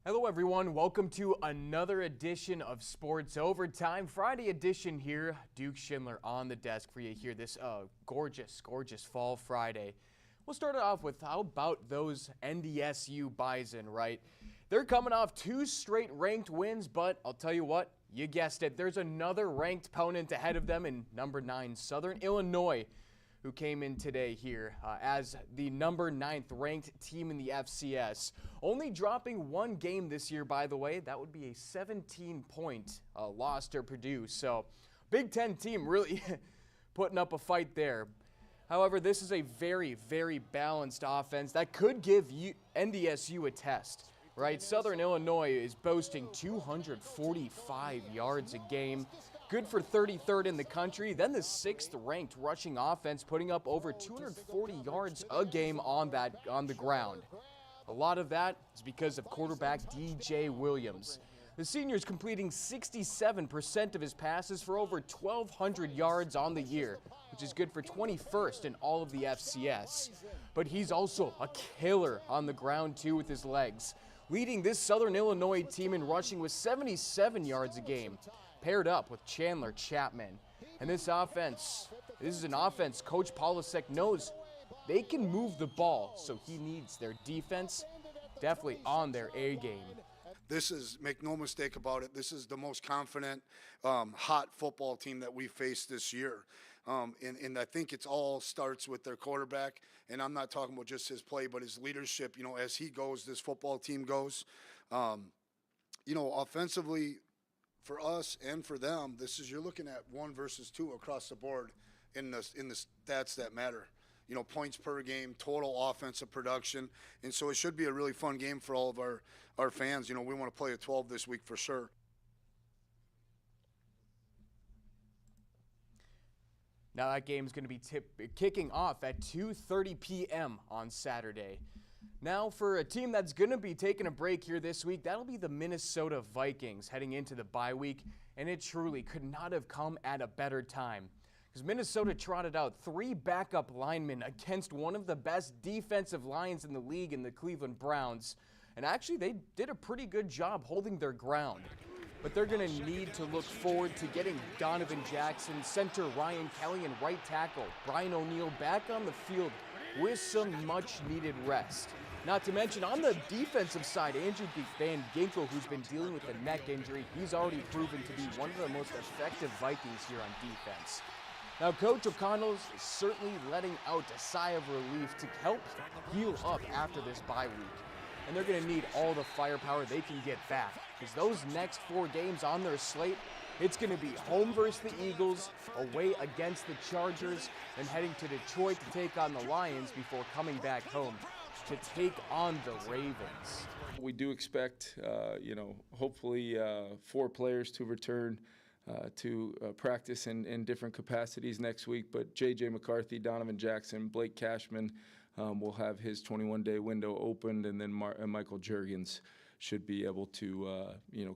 Hello everyone, welcome to another edition of Sports Overtime, Friday edition here. Duke Schindler on the desk for you here this gorgeous fall Friday. We'll start it off with how about those NDSU Bison, right? They're coming off 2 straight ranked wins, but I'll tell you what, you guessed it, there's another ranked opponent ahead of them in number 9 Southern Illinois, who came in today here as the number 9th ranked team in the FCS. Only dropping 1 game this year, by the way. That would be a 17-point loss to Purdue. So Big Ten team really putting up a fight there. However, this is a very, very balanced offense that could give NDSU a test. Right, Southern Illinois is boasting 245 yards a game. Good for 33rd in the country. Then the 6th ranked rushing offense, putting up over 240 yards a game on the ground. A lot of that is because of quarterback DJ Williams. The senior is completing 67% of his passes for over 1,200 yards on the year, which is good for 21st in all of the FCS. But he's also a killer on the ground too with his legs, leading this Southern Illinois team in rushing with 77 yards a game, paired up with Chandler Chapman. And this is an offense Coach Polasek knows they can move the ball, so he needs their defense definitely on their A game. This is, make no mistake about it, this is the most confident, hot football team that we faced this year. And I think it all starts with their quarterback. And I'm not talking about just his play, but his leadership. You know, as he goes, this football team goes. You know, offensively, for us and for them, you're looking at 1 versus 2 across the board in the stats that matter. You know, points per game, total offensive production. And so it should be a really fun game for all of our fans. You know, we want to play a 12 this week for sure. Now that game is going to be kicking off at 2:30 p.m. on Saturday. Now for a team that's going to be taking a break here this week, that'll be the Minnesota Vikings heading into the bye week, and it truly could not have come at a better time, because Minnesota trotted out 3 backup linemen against one of the best defensive lines in the league in the Cleveland Browns, and actually they did a pretty good job holding their ground. But they're going to need to look forward to getting Donovan Jackson, center Ryan Kelly, and right tackle Brian O'Neill back on the field with some much-needed rest. Not to mention, on the defensive side, Andrew Van Ginkel, who's been dealing with a neck injury, he's already proven to be one of the most effective Vikings here on defense. Now, Coach O'Connell is certainly letting out a sigh of relief to help heal up after this bye week. And they're going to need all the firepower they can get back, because those next 4 games on their slate, it's going to be home versus the Eagles, away against the Chargers, and heading to Detroit to take on the Lions before coming back home to take on the Ravens. We do expect, hopefully 4 players to return to practice in different capacities next week. But J.J. McCarthy, Donovan Jackson, Blake Cashman will have his 21-day window opened, and then Michael Juergens should be able to,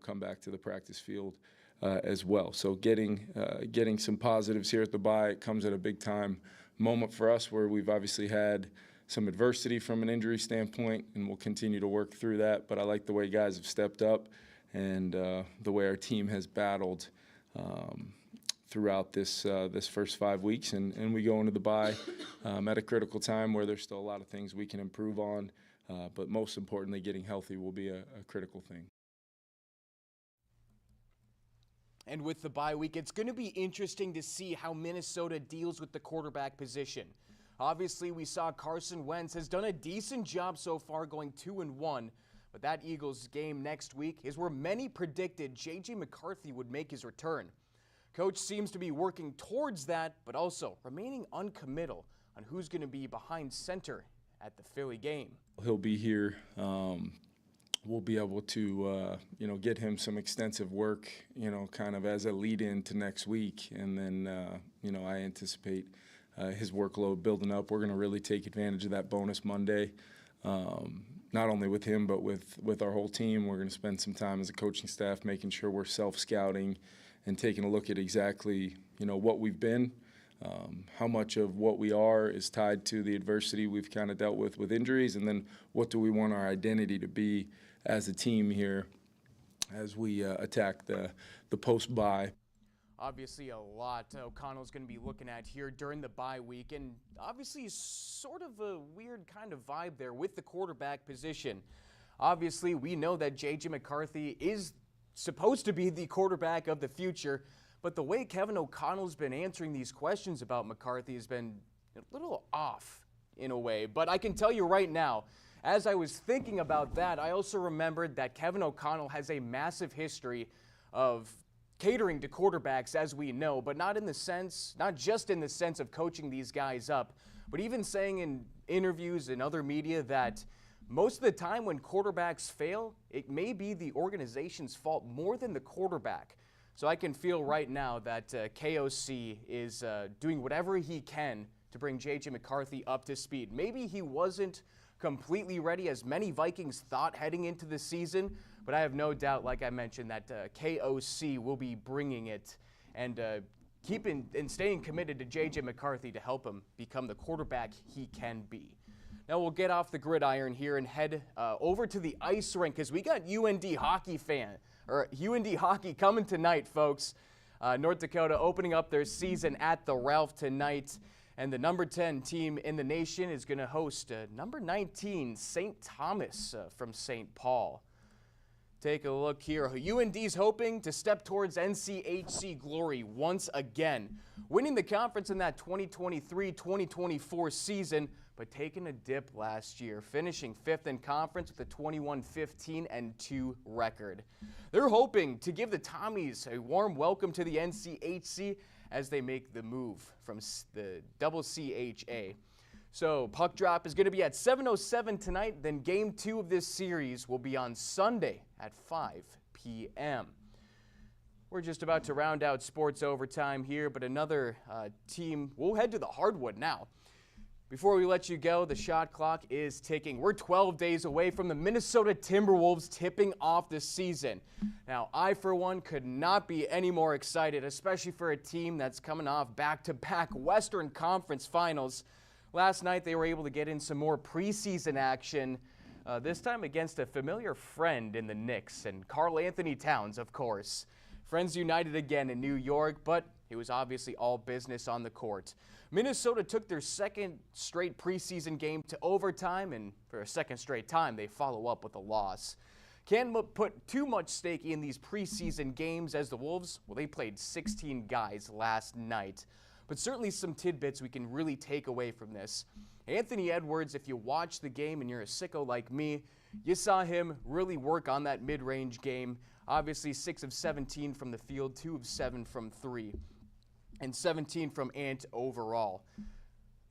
come back to the practice field as well. So getting some positives here at the bye. It comes at a big time moment for us, where we've obviously had some adversity from an injury standpoint, and we'll continue to work through that. But I like the way guys have stepped up, and the way our team has battled throughout this first 5 weeks, and we go into the bye at a critical time where there's still a lot of things we can improve on, but most importantly, getting healthy will be a critical thing. And with the bye week, it's going to be interesting to see how Minnesota deals with the quarterback position. Obviously, we saw Carson Wentz has done a decent job so far, going 2-1, but that Eagles game next week is where many predicted J.J. McCarthy would make his return. Coach seems to be working towards that, but also remaining uncommittal on who's going to be behind center at the Philly game. He'll be here. We'll be able to, get him some extensive work, kind of as a lead-in to next week. And then, I anticipate his workload building up. We're going to really take advantage of that bonus Monday, not only with him, but with our whole team. We're going to spend some time as a coaching staff making sure we're self-scouting and taking a look at exactly, what we've been, how much of what we are is tied to the adversity we've kind of dealt with injuries, and then what do we want our identity to be as a team here as we attack the post-bye. Obviously, a lot O'Connell's going to be looking at here during the bye week, and obviously sort of a weird kind of vibe there with the quarterback position. Obviously, we know that J.J. McCarthy is supposed to be the quarterback of the future, but the way Kevin O'Connell's been answering these questions about McCarthy has been a little off in a way. But I can tell you right now, as I was thinking about that, I also remembered that Kevin O'Connell has a massive history of catering to quarterbacks, as we know, but not just in the sense of coaching these guys up, but even saying in interviews and other media that most of the time when quarterbacks fail, it may be the organization's fault more than the quarterback. So I can feel right now that KOC is doing whatever he can to bring J.J. McCarthy up to speed. Maybe he wasn't completely ready, as many Vikings thought heading into the season, but I have no doubt, like I mentioned, that KOC will be bringing it and staying committed to J.J. McCarthy to help him become the quarterback he can be. Now we'll get off the gridiron here and head over to the ice rink, because we got UND Hockey coming tonight, folks. North Dakota opening up their season at the Ralph tonight, and the number 10 team in the nation is going to host number 19 St. Thomas from St. Paul. Take a look here. UND's hoping to step towards NCHC glory once again, winning the conference in that 2023-2024 season, but taking a dip last year, finishing 5th in conference with a 21-15-2 record. They're hoping to give the Tommies a warm welcome to the NCHC as they make the move from the CCHA. So puck drop is going to be at 7:07 tonight. Then game 2 of this series will be on Sunday at 5 p.m. We're just about to round out sports overtime here, but another team. We'll head to the hardwood now. Before we let you go, the shot clock is ticking. We're 12 days away from the Minnesota Timberwolves tipping off the season. Now, I, for one, could not be any more excited, especially for a team that's coming off back-to-back Western Conference Finals. Last night, they were able to get in some more preseason action, this time against a familiar friend in the Knicks, and Karl Anthony Towns, of course. Friends united again in New York, but it was obviously all business on the court. Minnesota took their second straight preseason game to overtime, and for a second straight time, they follow up with a loss. Can't put too much stake in these preseason games, as the Wolves, well, they played 16 guys last night. But certainly some tidbits we can really take away from this. Anthony Edwards, if you watch the game and you're a sicko like me, you saw him really work on that mid-range game. Obviously 6 of 17 from the field, 2 of 7 from 3, and 17 from Ant overall.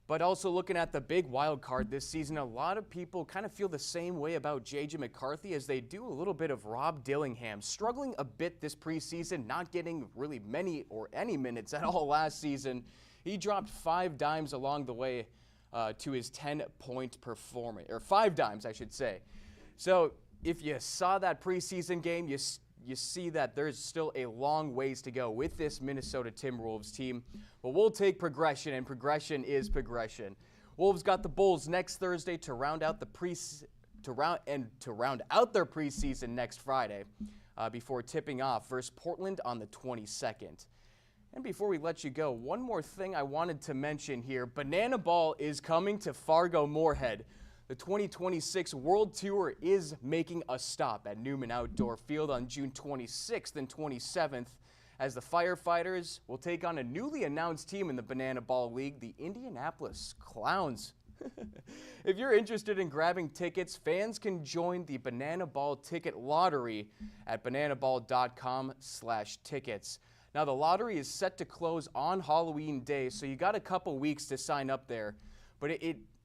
But also looking at the big wild card this season, a lot of people kind of feel the same way about J.J. McCarthy as they do a little bit of Rob Dillingham, struggling a bit this preseason, not getting really many or any minutes at all last season. He dropped 5 dimes along the way to his 10-point performance, or 5 dimes, I should say. So if you saw that preseason game, you see that there's still a long ways to go with this Minnesota Timberwolves team. But we'll take progression, and progression is progression. Wolves got the Bulls next Thursday to round out their preseason next Friday before tipping off versus Portland on the 22nd. And before we let you go, one more thing I wanted to mention here. Banana Ball is coming to Fargo-Moorhead. The 2026 World Tour is making a stop at Newman Outdoor Field on June 26th and 27th, as the Firefighters will take on a newly announced team in the Banana Ball League, the Indianapolis Clowns. If you're interested in grabbing tickets, fans can join the Banana Ball Ticket Lottery at bananaball.com/tickets. Now, the lottery is set to close on Halloween Day, so you got a couple weeks to sign up there. But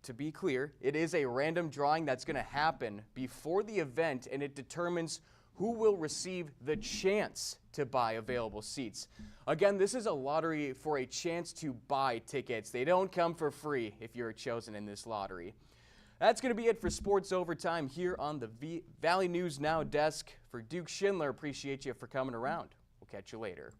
to be clear, it is a random drawing that's going to happen before the event, and it determines who will receive the chance to buy available seats. Again, this is a lottery for a chance to buy tickets. They don't come for free if you're chosen in this lottery. That's going to be it for Sports Overtime here on the Valley News Now desk. For Duke Schindler, appreciate you for coming around. We'll catch you later.